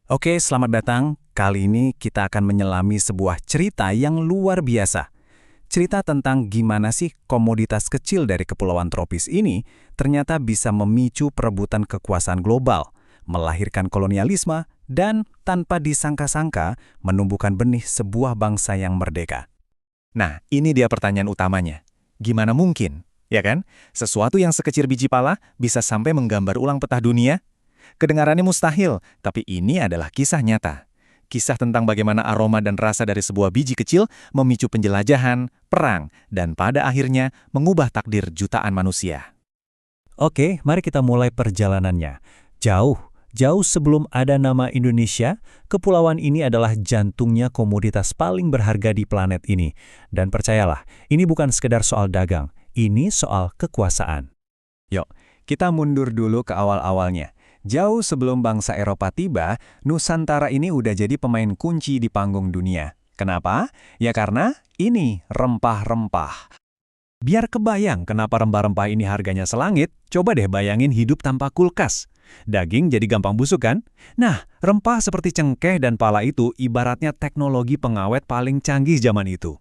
Oke, selamat datang. Kali ini kita akan menyelami sebuah cerita yang luar biasa. Cerita tentang gimana sih komoditas kecil dari kepulauan tropis ini ternyata bisa memicu perebutan kekuasaan global, melahirkan kolonialisme, dan tanpa disangka-sangka menumbuhkan benih sebuah bangsa yang merdeka. Nah, ini dia pertanyaan utamanya. Gimana mungkin, ya kan? Sesuatu yang sekecil biji pala bisa sampai menggambar ulang peta dunia? Kedengarannya mustahil, tapi ini adalah kisah nyata. Kisah tentang bagaimana aroma dan rasa dari sebuah biji kecil memicu penjelajahan, perang, dan pada akhirnya mengubah takdir jutaan manusia. Oke, mari kita mulai perjalanannya. Jauh sebelum ada nama Indonesia, kepulauan ini adalah jantungnya komoditas paling berharga di planet ini. Dan percayalah, ini bukan sekedar soal dagang, ini soal kekuasaan. Yuk, kita mundur dulu ke awal-awalnya. Jauh sebelum bangsa Eropa tiba, Nusantara ini udah jadi pemain kunci di panggung dunia. Kenapa? Ya karena ini rempah-rempah. Biar kebayang kenapa rempah-rempah ini harganya selangit, coba deh bayangin hidup tanpa kulkas. Daging jadi gampang busuk kan? Nah, rempah seperti cengkeh dan pala itu ibaratnya teknologi pengawet paling canggih zaman itu.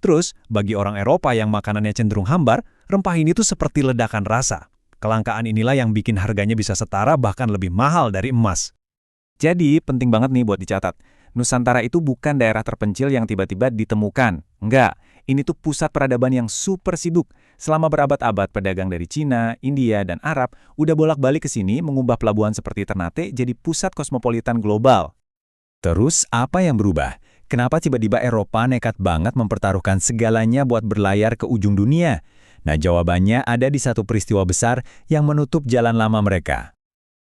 Terus, bagi orang Eropa yang makanannya cenderung hambar, rempah ini tuh seperti ledakan rasa. Kelangkaan inilah yang bikin harganya bisa setara bahkan lebih mahal dari emas. Jadi, penting banget nih buat dicatat. Nusantara itu bukan daerah terpencil yang tiba-tiba ditemukan. Enggak, ini tuh pusat peradaban yang super sibuk. Selama berabad-abad, pedagang dari Cina, India, dan Arab udah bolak-balik ke sini mengubah pelabuhan seperti Ternate jadi pusat kosmopolitan global. Terus, apa yang berubah? Kenapa tiba-tiba Eropa nekat banget mempertaruhkan segalanya buat berlayar ke ujung dunia? Nah, jawabannya ada di satu peristiwa besar yang menutup jalan lama mereka.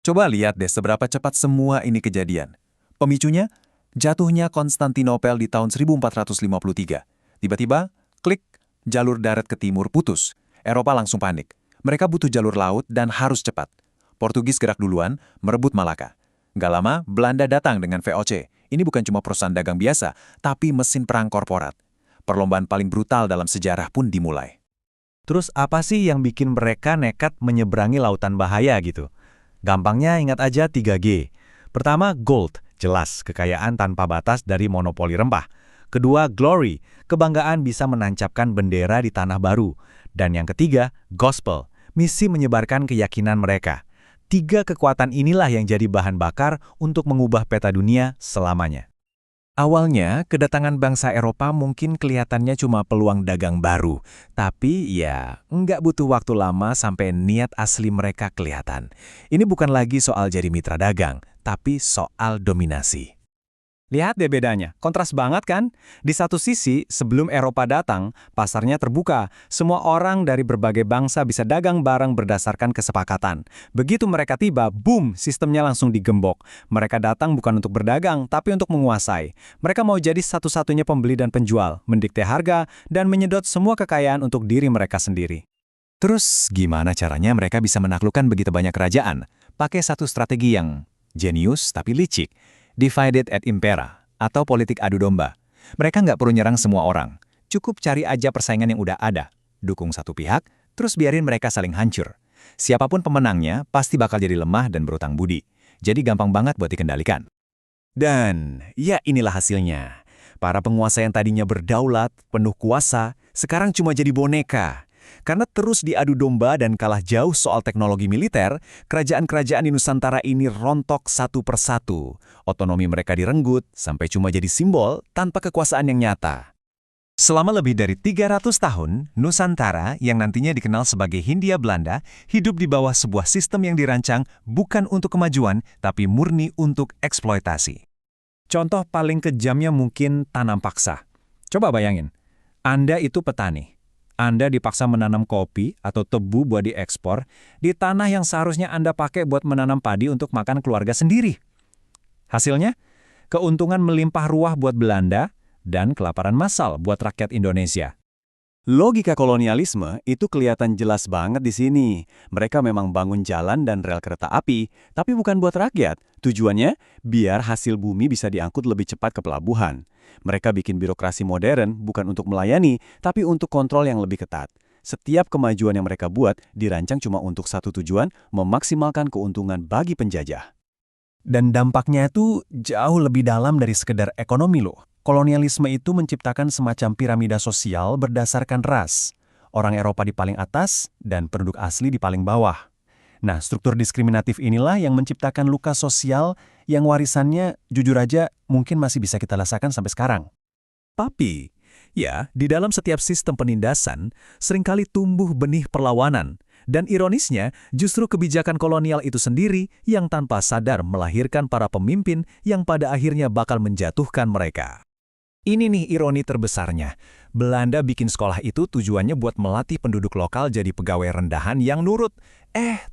Coba lihat deh seberapa cepat semua ini kejadian. Pemicunya, jatuhnya Konstantinopel di tahun 1453. Tiba-tiba, klik, jalur darat ke timur putus. Eropa langsung panik. Mereka butuh jalur laut dan harus cepat. Portugis gerak duluan, merebut Malaka. Gak lama, Belanda datang dengan VOC. Ini bukan cuma perusahaan dagang biasa, tapi mesin perang korporat. Perlombaan paling brutal dalam sejarah pun dimulai. Terus apa sih yang bikin mereka nekat menyeberangi lautan bahaya gitu? Gampangnya ingat aja 3G. Pertama, gold, jelas kekayaan tanpa batas dari monopoli rempah. Kedua, glory, kebanggaan bisa menancapkan bendera di tanah baru. Dan yang ketiga, gospel, misi menyebarkan keyakinan mereka. 3 kekuatan inilah yang jadi bahan bakar untuk mengubah peta dunia selamanya. Awalnya, kedatangan bangsa Eropa mungkin kelihatannya cuma peluang dagang baru. Tapi ya, nggak butuh waktu lama sampai niat asli mereka kelihatan. Ini bukan lagi soal jadi mitra dagang, tapi soal dominasi. Lihat deh bedanya, kontras banget kan? Di satu sisi, sebelum Eropa datang, pasarnya terbuka. Semua orang dari berbagai bangsa bisa dagang barang berdasarkan kesepakatan. Begitu mereka tiba, boom, sistemnya langsung digembok. Mereka datang bukan untuk berdagang, tapi untuk menguasai. Mereka mau jadi satu-satunya pembeli dan penjual, mendikte harga, dan menyedot semua kekayaan untuk diri mereka sendiri. Terus, gimana caranya mereka bisa menaklukkan begitu banyak kerajaan? Pakai satu strategi yang jenius tapi licik. Divided et impera, atau politik adu domba. Mereka nggak perlu nyerang semua orang. Cukup cari aja persaingan yang udah ada. Dukung satu pihak, terus biarin mereka saling hancur. Siapapun pemenangnya pasti bakal jadi lemah dan berutang budi. Jadi gampang banget buat dikendalikan. Dan, ya inilah hasilnya. Para penguasa yang tadinya berdaulat, penuh kuasa, sekarang cuma jadi boneka. Karena terus diadu domba dan kalah jauh soal teknologi militer, kerajaan-kerajaan di Nusantara ini rontok satu persatu. Otonomi mereka direnggut sampai cuma jadi simbol tanpa kekuasaan yang nyata. Selama lebih dari 300 tahun, Nusantara yang nantinya dikenal sebagai Hindia Belanda hidup di bawah sebuah sistem yang dirancang bukan untuk kemajuan, tapi murni untuk eksploitasi. Contoh paling kejamnya mungkin tanam paksa. Coba bayangin, Anda itu petani. Anda dipaksa menanam kopi atau tebu buat diekspor di tanah yang seharusnya Anda pakai buat menanam padi untuk makan keluarga sendiri. Hasilnya, keuntungan melimpah ruah buat Belanda dan kelaparan massal buat rakyat Indonesia. Logika kolonialisme itu kelihatan jelas banget di sini. Mereka memang bangun jalan dan rel kereta api, tapi bukan buat rakyat. Tujuannya, biar hasil bumi bisa diangkut lebih cepat ke pelabuhan. Mereka bikin birokrasi modern bukan untuk melayani, tapi untuk kontrol yang lebih ketat. Setiap kemajuan yang mereka buat dirancang cuma untuk satu tujuan, memaksimalkan keuntungan bagi penjajah. Dan dampaknya itu jauh lebih dalam dari sekedar ekonomi loh. Kolonialisme itu menciptakan semacam piramida sosial berdasarkan ras. Orang Eropa di paling atas dan penduduk asli di paling bawah. Nah, struktur diskriminatif inilah yang menciptakan luka sosial yang warisannya jujur aja mungkin masih bisa kita rasakan sampai sekarang. Tapi, ya, di dalam setiap sistem penindasan, seringkali tumbuh benih perlawanan. Dan ironisnya, justru kebijakan kolonial itu sendiri yang tanpa sadar melahirkan para pemimpin yang pada akhirnya bakal menjatuhkan mereka. Ini nih ironi terbesarnya. Belanda bikin sekolah itu tujuannya buat melatih penduduk lokal jadi pegawai rendahan yang nurut.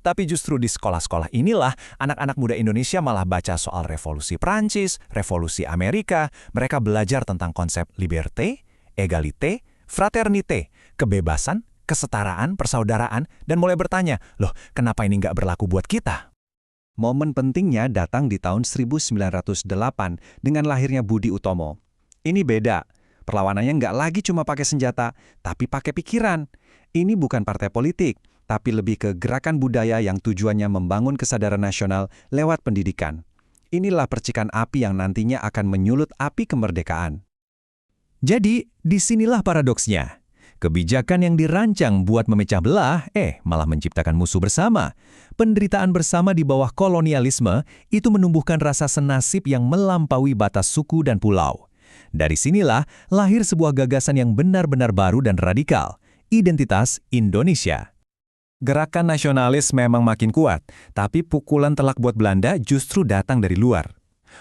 Tapi justru di sekolah-sekolah inilah anak-anak muda Indonesia malah baca soal revolusi Prancis, revolusi Amerika. Mereka belajar tentang konsep liberté, égalité, fraternité, kebebasan, kesetaraan, persaudaraan, dan mulai bertanya, loh kenapa ini nggak berlaku buat kita? Momen pentingnya datang di tahun 1908 dengan lahirnya Budi Utomo. Ini beda. Perlawanannya nggak lagi cuma pakai senjata, tapi pakai pikiran. Ini bukan partai politik, tapi lebih ke gerakan budaya yang tujuannya membangun kesadaran nasional lewat pendidikan. Inilah percikan api yang nantinya akan menyulut api kemerdekaan. Jadi, disinilah paradoksnya. Kebijakan yang dirancang buat memecah belah, malah menciptakan musuh bersama. Penderitaan bersama di bawah kolonialisme itu menumbuhkan rasa senasib yang melampaui batas suku dan pulau. Dari sinilah lahir sebuah gagasan yang benar-benar baru dan radikal, identitas Indonesia. Gerakan nasionalis memang makin kuat, tapi pukulan telak buat Belanda justru datang dari luar.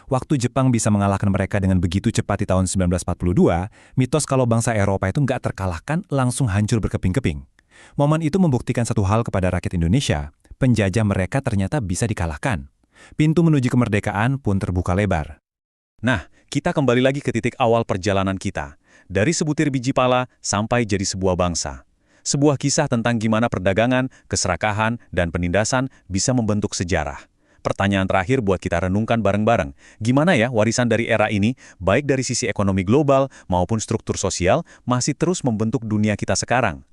Waktu Jepang bisa mengalahkan mereka dengan begitu cepat di tahun 1942, mitos kalau bangsa Eropa itu nggak terkalahkan langsung hancur berkeping-keping. Momen itu membuktikan satu hal kepada rakyat Indonesia, penjajah mereka ternyata bisa dikalahkan. Pintu menuju kemerdekaan pun terbuka lebar. Nah, kita kembali lagi ke titik awal perjalanan kita. Dari sebutir biji pala sampai jadi sebuah bangsa. Sebuah kisah tentang gimana perdagangan, keserakahan, dan penindasan bisa membentuk sejarah. Pertanyaan terakhir buat kita renungkan bareng-bareng. Gimana ya warisan dari era ini, baik dari sisi ekonomi global maupun struktur sosial, masih terus membentuk dunia kita sekarang?